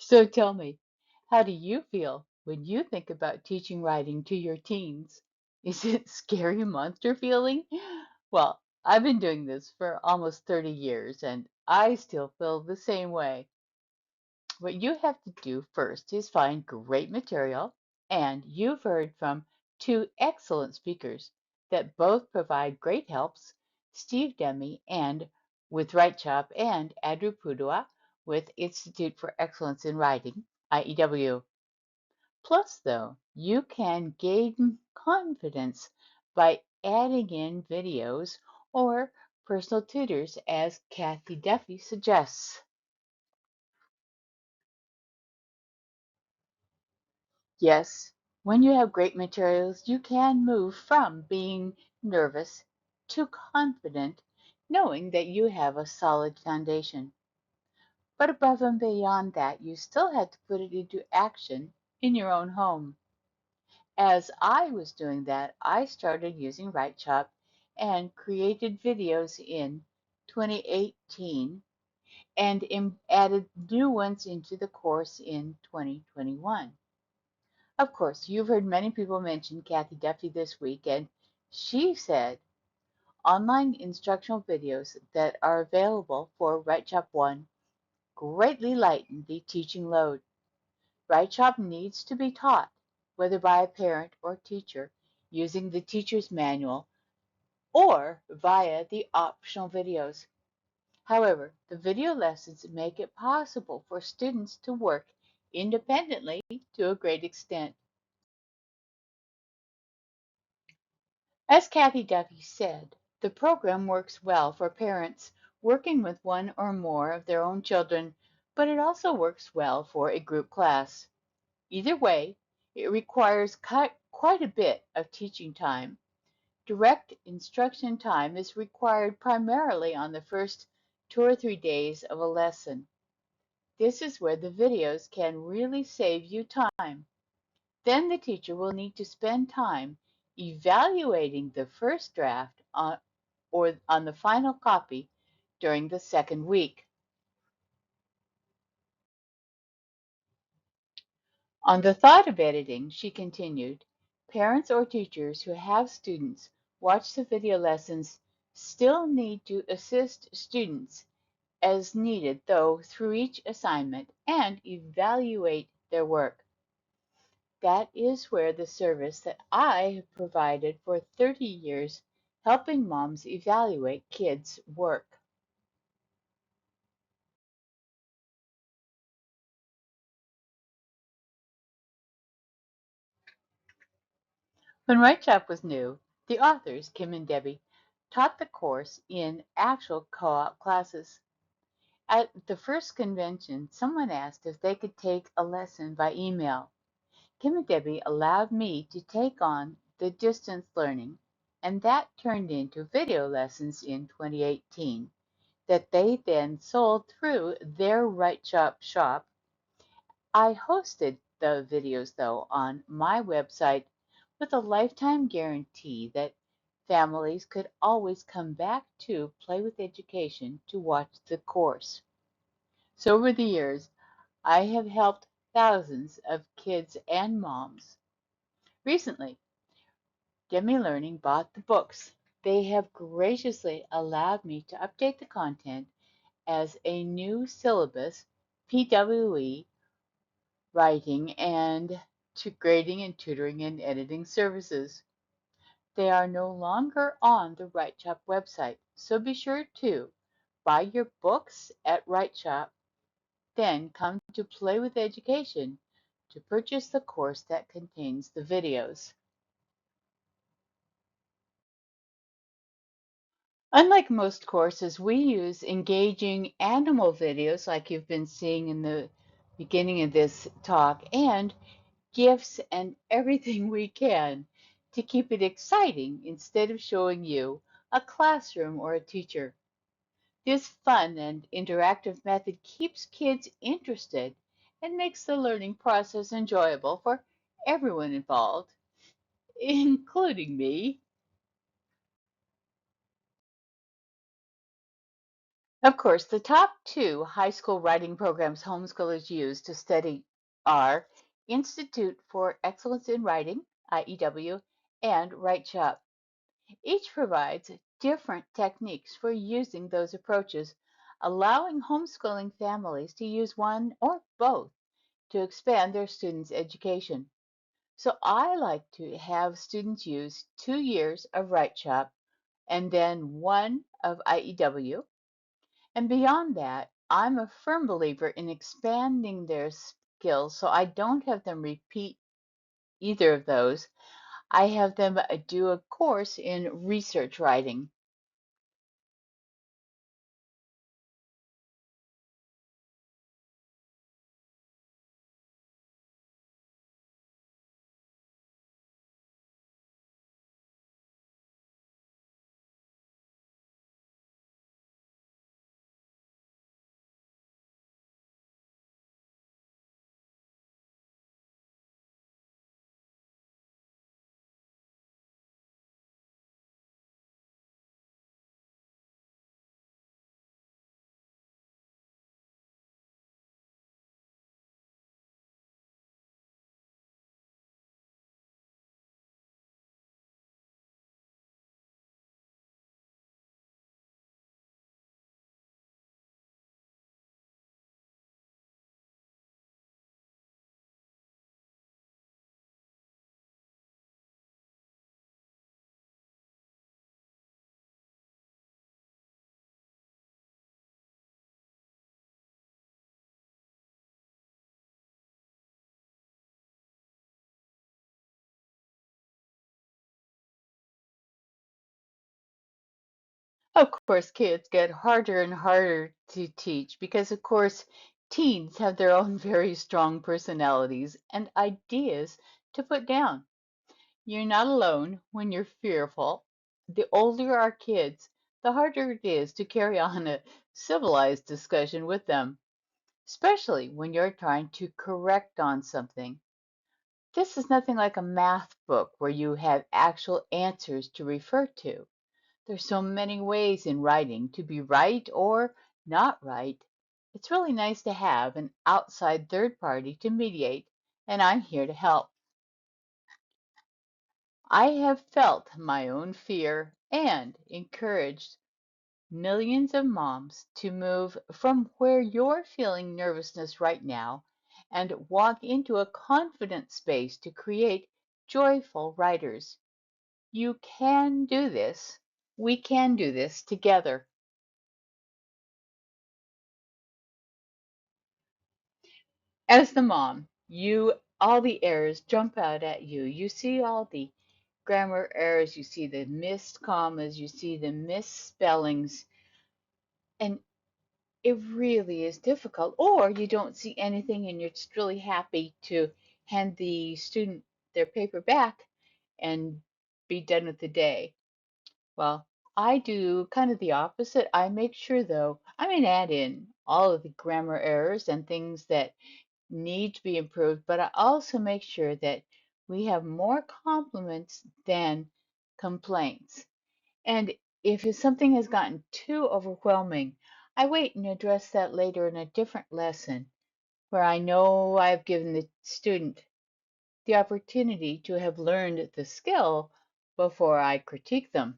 So tell me, how do you feel when you think about teaching writing to your teens? Is it scary monster feeling? Well, I've been doing this for almost 30 years and I still feel the same way. What you have to do first is find great material, and you've heard from two excellent speakers that both provide great helps, Steve Demi and with Right Chop and Andrew Pudua with Institute for Excellence in Writing, IEW. Plus, though, you can gain confidence by adding in videos or personal tutors as Kathy Duffy suggests. Yes, when you have great materials, you can move from being nervous to confident, knowing that you have a solid foundation. But above and beyond that, you still have to put it into action in your own home. As I was doing that, I started using RightChop and created videos in 2018 and added new ones into the course in 2021. Of course, you've heard many people mention Kathy Duffy this week, and she said online instructional videos that are available for RightChop 1 greatly lighten the teaching load. RightChop needs to be taught, whether by a parent or teacher, using the teacher's manual or via the optional videos. However, the video lessons make it possible for students to work independently to a great extent. As Kathy Duffy said, the program works well for parents working with one or more of their own children, but it also works well for a group class. Either way, it requires quite a bit of teaching time. Direct instruction time is required primarily on the first 2 or 3 days of a lesson. This is where the videos can really save you time. Then the teacher will need to spend time evaluating the first draft or on the final copy during the second week. On the thought of editing, she continued, parents or teachers who have students watch the video lessons still need to assist students as needed, though, through each assignment and evaluate their work. That is where the service that I have provided for 30 years, helping moms evaluate kids' work. When Right Chop was new, the authors, Kim and Debbie, taught the course in actual co-op classes. At the first convention, someone asked if they could take a lesson by email. Kim and Debbie allowed me to take on the distance learning, and that turned into video lessons in 2018 that they then sold through their Right shop. I hosted the videos, though, on my website with a lifetime guarantee that families could always come back to Play with Education to watch the course. So over the years, I have helped thousands of kids and moms. Recently, Demi Learning bought the books. They have graciously allowed me to update the content as a new syllabus, PWE, writing, and to grading and tutoring and editing services. They are no longer on the Right Shop website, so be sure to buy your books at Right Shop, then come to Play with Education to purchase the course that contains the videos. Unlike most courses, we use engaging animal videos like you've been seeing in the beginning of this talk and gifts and everything we can to keep it exciting instead of showing you a classroom or a teacher. This fun and interactive method keeps kids interested and makes the learning process enjoyable for everyone involved, including me. Of course, the top two high school writing programs homeschoolers use to study are Institute for Excellence in Writing, IEW, and Write Shop. Each provides different techniques for using those approaches, allowing homeschooling families to use one or both to expand their students' education. So I like to have students use 2 years of Write Shop and then one of IEW. And beyond that, I'm a firm believer in expanding their skills, so I don't have them repeat either of those. I have them do a course in research writing. Of course, kids get harder and harder to teach because, of course, teens have their own very strong personalities and ideas to put down. You're not alone when you're fearful. The older our kids, the harder it is to carry on a civilized discussion with them, especially when you're trying to correct on something. This is nothing like a math book where you have actual answers to refer to. There's so many ways in writing to be right or not right. It's really nice to have an outside third party to mediate, and I'm here to help. I have felt my own fear and encouraged millions of moms to move from where you're feeling nervousness right now and walk into a confident space to create joyful writers. You can do this. We can do this together. As the mom, you all the errors jump out at you. You see all the grammar errors, you see the missed commas, you see the misspellings, and it really is difficult. Or you don't see anything and you're just really happy to hand the student their paper back and be done with the day. Well, I do kind of the opposite. I make sure, though, I mean, add in all of the grammar errors and things that need to be improved, but I also make sure that we have more compliments than complaints. And if something has gotten too overwhelming, I wait and address that later in a different lesson where I know I've given the student the opportunity to have learned the skill before I critique them.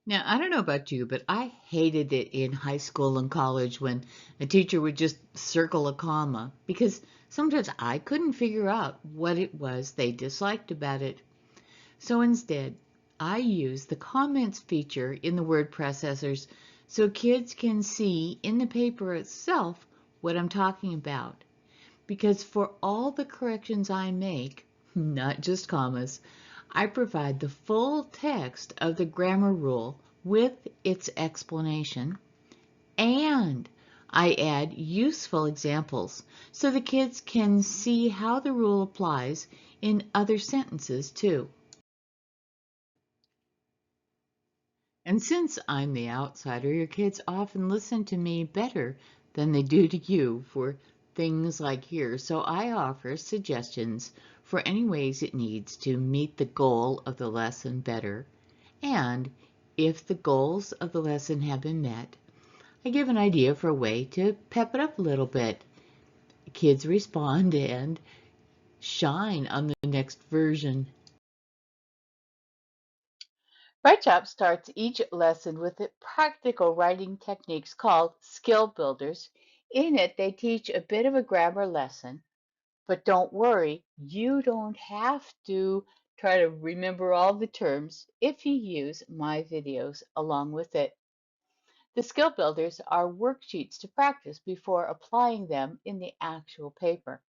Now, I don't know about you, but I hated it in high school and college when a teacher would just circle a comma because sometimes I couldn't figure out what it was they disliked about it. So instead, I use the comments feature in the word processors so kids can see in the paper itself what I'm talking about. Because for all the corrections I make, not just commas, I provide the full text of the grammar rule with its explanation, and I add useful examples so the kids can see how the rule applies in other sentences too. And since I'm the outsider, your kids often listen to me better than they do to you for things like here. So I offer suggestions for any ways it needs to meet the goal of the lesson better, and if the goals of the lesson have been met, I give an idea for a way to pep it up a little bit. Kids respond and shine on the next version. WriteShop starts each lesson with practical writing techniques called skill builders. In it, they teach a bit of a grammar lesson, but don't worry, you don't have to try to remember all the terms if you use my videos along with it. The skill builders are worksheets to practice before applying them in the actual paper.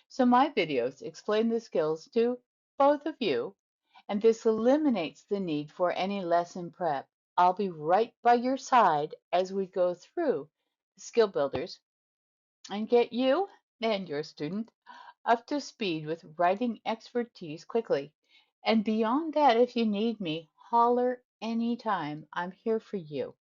So my videos explain the skills to both of you, and this eliminates the need for any lesson prep. I'll be right by your side as we go through the skill builders and get you and your student up to speed with writing expertise quickly. And beyond that, if you need me, holler anytime. I'm here for you.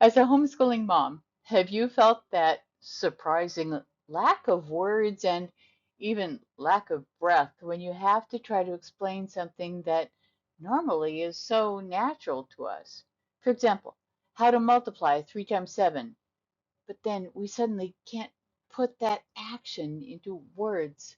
As a homeschooling mom, have you felt that surprising lack of words and even lack of breath when you have to try to explain something that normally is so natural to us? For example, how to multiply 3 times 7, but then we suddenly can't put that action into words.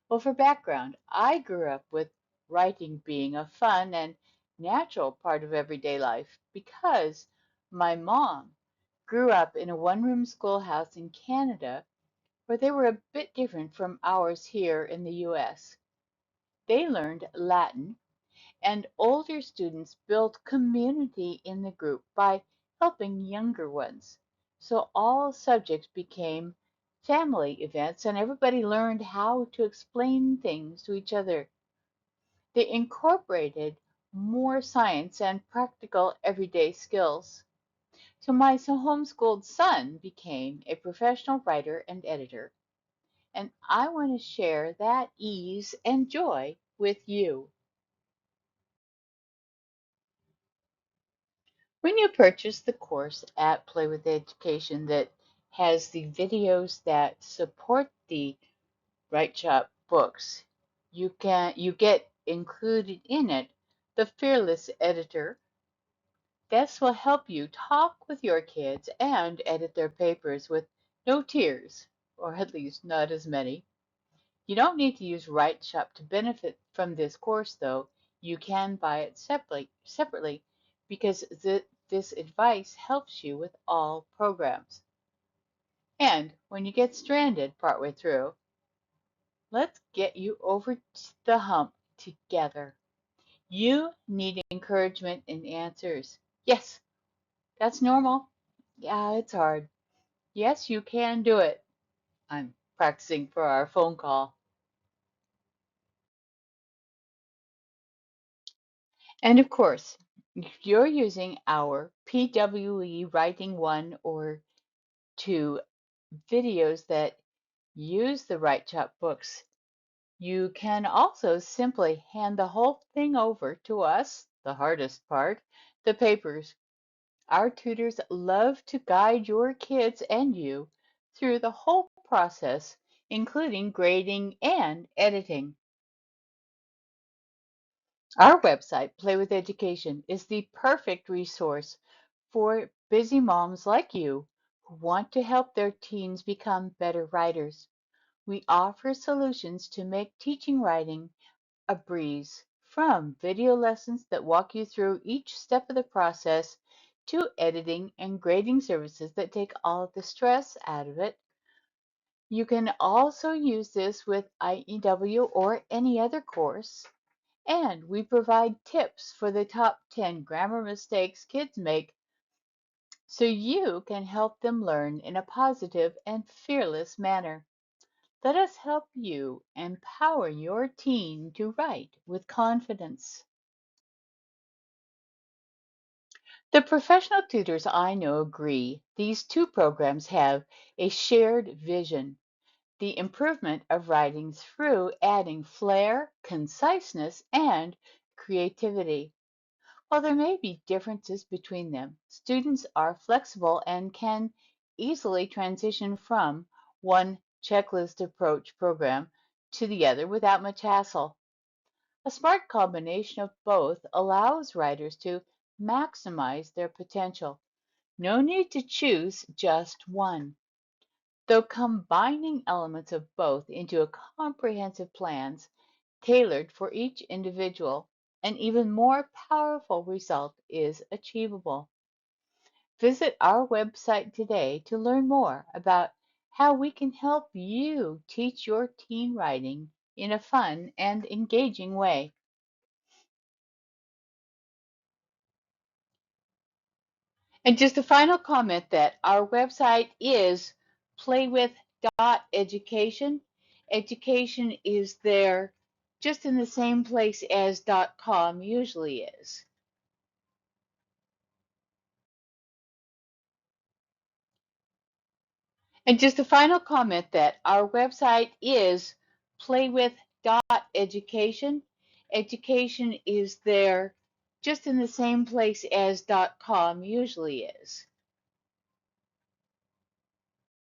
Well, for background, I grew up with writing being a fun and natural part of everyday life because my mom grew up in a one-room schoolhouse in Canada where they were a bit different from ours here in the US. They learned Latin, and older students built community in the group by helping younger ones. So all subjects became family events, and everybody learned how to explain things to each other. They incorporated more science and practical everyday skills. So my homeschooled son became a professional writer and editor, and I want to share that ease and joy with you. When you purchase the course at Play with Education that has the videos that support the Right Shop books, you get included in it the Fearless Editor. This will help you talk with your kids and edit their papers with no tears, or at least not as many. You don't need to use Right Shop to benefit from this course, though. You can buy it separately because this advice helps you with all programs. And when you get stranded partway through, let's get you over the hump together. You need encouragement and answers. Yes, that's normal. Yeah, it's hard. Yes, you can do it. I'm practicing for our phone call. And of course, if you're using our PWE Writing 1 or 2 videos that use the Right Chop books, you can also simply hand the whole thing over to us, the hardest part, the papers. Our tutors love to guide your kids and you through the whole process, including grading and editing. Our website, Play with Education, is the perfect resource for busy moms like you who want to help their teens become better writers. We offer solutions to make teaching writing a breeze, from video lessons that walk you through each step of the process to editing and grading services that take all of the stress out of it. You can also use this with IEW or any other course. And we provide tips for the top 10 grammar mistakes kids make so you can help them learn in a positive and fearless manner. Let us help you empower your teen to write with confidence. The professional tutors I know agree these two programs have a shared vision: the improvement of writing through adding flair, conciseness, and creativity. While there may be differences between them, students are flexible and can easily transition from one checklist approach program to the other without much hassle. A smart combination of both allows writers to maximize their potential. No need to choose just one. Though combining elements of both into a comprehensive plans tailored for each individual, an even more powerful result is achievable. Visit our website today to learn more about how we can help you teach your teen writing in a fun and engaging way. And just a final comment that our website is playwith.education. Education is there just in the same place as .com usually is. And just a final comment that our website is playwith.education. Education is there just in the same place as .com usually is.